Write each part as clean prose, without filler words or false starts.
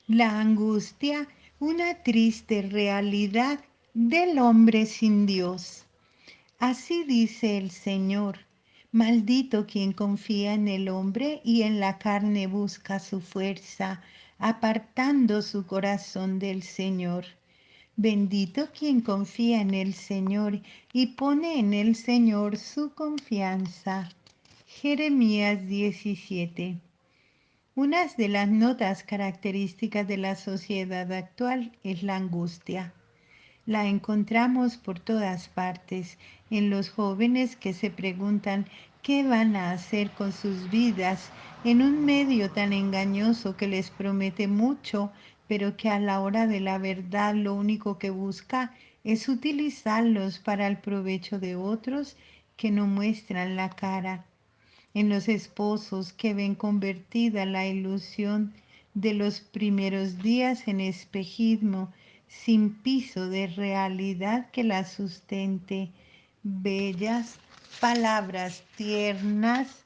La angustia, una triste realidad del hombre sin Dios. Así dice el Señor, maldito quien confía en el hombre y en la carne busca su fuerza, apartando su corazón del Señor. Bendito quien confía en el Señor y pone en el Señor su confianza. Jeremías 17. Una de las notas características de la sociedad actual es la angustia. La encontramos por todas partes, en los jóvenes que se preguntan qué van a hacer con sus vidas en un medio tan engañoso que les promete mucho, pero que a la hora de la verdad lo único que busca es utilizarlos para el provecho de otros que no muestran la cara, en los esposos que ven convertida la ilusión de los primeros días en espejismo, sin piso de realidad que la sustente. Bellas palabras tiernas,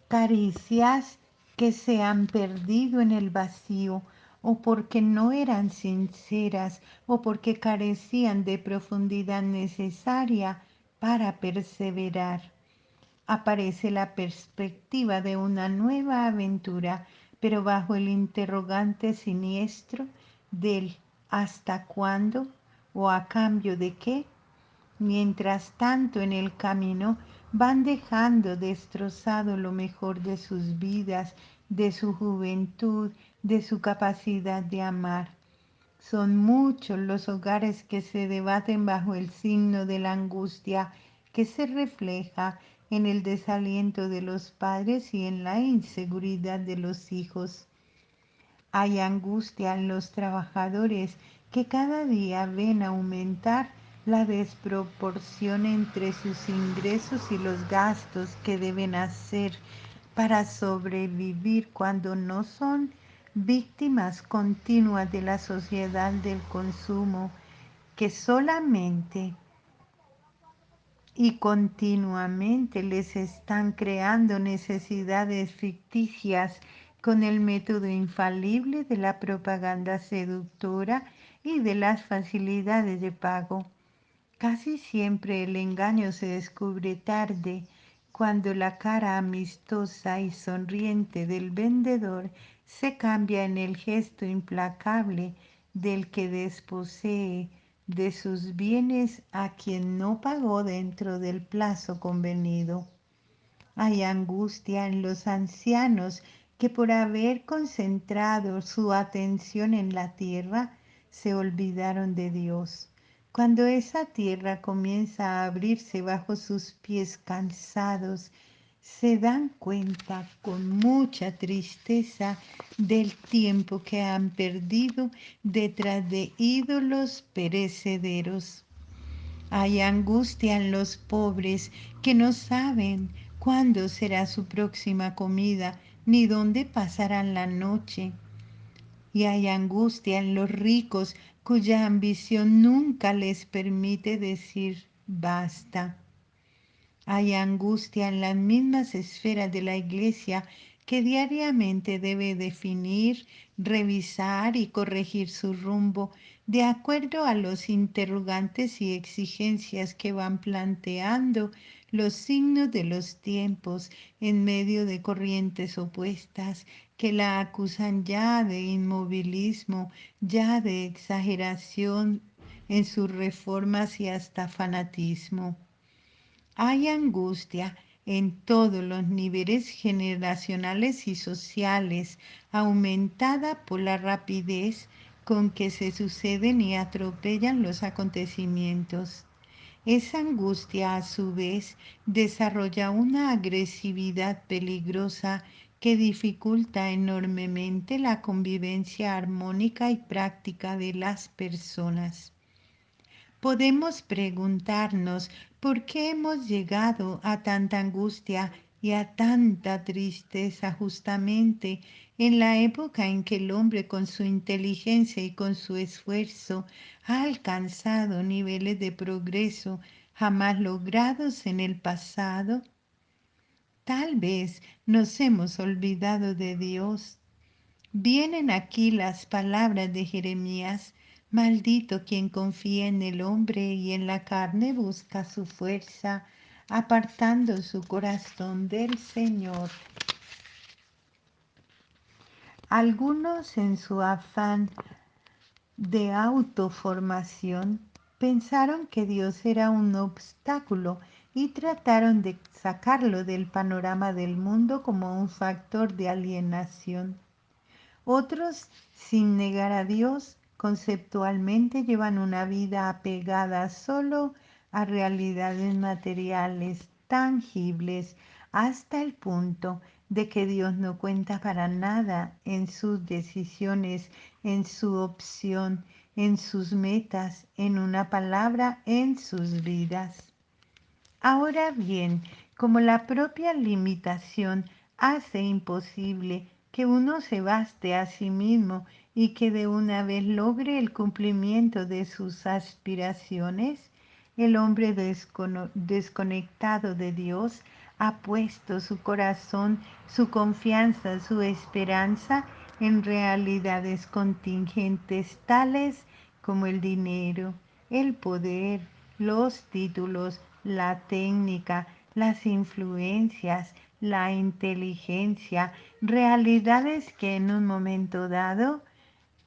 caricias que se han perdido en el vacío, o porque no eran sinceras, o porque carecían de profundidad necesaria para perseverar. Aparece la perspectiva de una nueva aventura, pero bajo el interrogante siniestro del ¿hasta cuándo? ¿O a cambio de qué? Mientras tanto, en el camino van dejando destrozado lo mejor de sus vidas, de su juventud, de su capacidad de amar. Son muchos los hogares que se debaten bajo el signo de la angustia que se refleja en el desaliento de los padres y en la inseguridad de los hijos. Hay angustia en los trabajadores que cada día ven aumentar la desproporción entre sus ingresos y los gastos que deben hacer para sobrevivir cuando no son víctimas continuas de la sociedad del consumo que solamente y continuamente les están creando necesidades ficticias con el método infalible de la propaganda seductora y de las facilidades de pago. Casi siempre el engaño se descubre tarde, cuando la cara amistosa y sonriente del vendedor se cambia en el gesto implacable del que desposee de sus bienes a quien no pagó dentro del plazo convenido. Hay angustia en los ancianos que por haber concentrado su atención en la tierra se olvidaron de Dios. Cuando esa tierra comienza a abrirse bajo sus pies cansados, se dan cuenta con mucha tristeza del tiempo que han perdido detrás de ídolos perecederos. Hay angustia en los pobres que no saben cuándo será su próxima comida ni dónde pasarán la noche. Y hay angustia en los ricos cuya ambición nunca les permite decir basta. Hay angustia en las mismas esferas de la iglesia que diariamente debe definir, revisar y corregir su rumbo de acuerdo a los interrogantes y exigencias que van planteando los signos de los tiempos en medio de corrientes opuestas que la acusan ya de inmovilismo, ya de exageración en sus reformas y hasta fanatismo. Hay angustia en todos los niveles generacionales y sociales, aumentada por la rapidez con que se suceden y atropellan los acontecimientos. Esa angustia, a su vez, desarrolla una agresividad peligrosa que dificulta enormemente la convivencia armónica y práctica de las personas. Podemos preguntarnos por qué hemos llegado a tanta angustia y a tanta tristeza justamente en la época en que el hombre con su inteligencia y con su esfuerzo ha alcanzado niveles de progreso jamás logrados en el pasado. Tal vez nos hemos olvidado de Dios. Vienen aquí las palabras de Jeremías: maldito quien confía en el hombre y en la carne busca su fuerza, apartando su corazón del Señor. Algunos en su afán de autoformación pensaron que Dios era un obstáculo y trataron de sacarlo del panorama del mundo como un factor de alienación. Otros, sin negar a Dios, conceptualmente llevan una vida apegada solo a realidades materiales tangibles hasta el punto de que Dios no cuenta para nada en sus decisiones, en su opción, en sus metas, en una palabra, en sus vidas. Ahora bien, como la propia limitación hace imposible que uno se baste a sí mismo y que de una vez logre el cumplimiento de sus aspiraciones, el hombre desconectado de Dios ha puesto su corazón, su confianza, su esperanza en realidades contingentes tales como el dinero, el poder, los títulos, la técnica, las influencias, la inteligencia, realidades que en un momento dado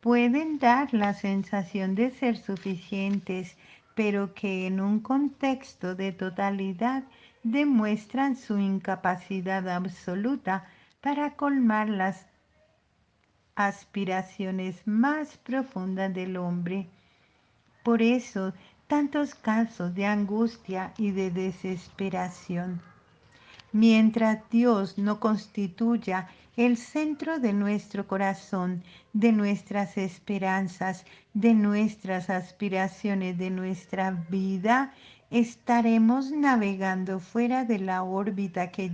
pueden dar la sensación de ser suficientes, pero que en un contexto de totalidad demuestran su incapacidad absoluta para colmar las aspiraciones más profundas del hombre. Por eso, tantos casos de angustia y de desesperación. Mientras Dios no constituya el centro de nuestro corazón, de nuestras esperanzas, de nuestras aspiraciones, de nuestra vida, estaremos navegando fuera de la órbita que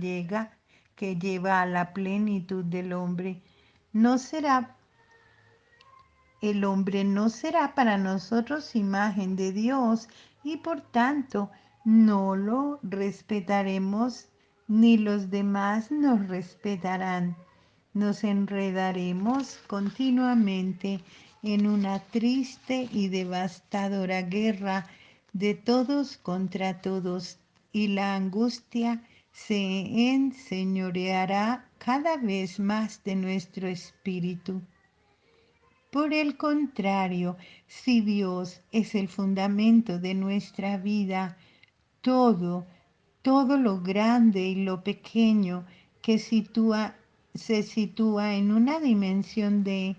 lleva a la plenitud del hombre. No será El hombre no será para nosotros imagen de Dios y por tanto no lo respetaremos ni los demás nos respetarán. Nos enredaremos continuamente en una triste y devastadora guerra de todos contra todos y la angustia se enseñoreará cada vez más de nuestro espíritu. Por el contrario, si Dios es el fundamento de nuestra vida, todo, todo lo grande y lo pequeño que se sitúa en una dimensión de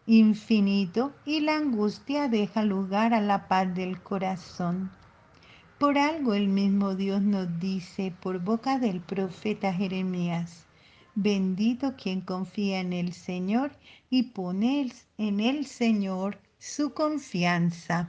infinito y la angustia deja lugar a la paz del corazón. Por algo el mismo Dios nos dice por boca del profeta Jeremías: bendito quien confía en el Señor y pone en el Señor su confianza.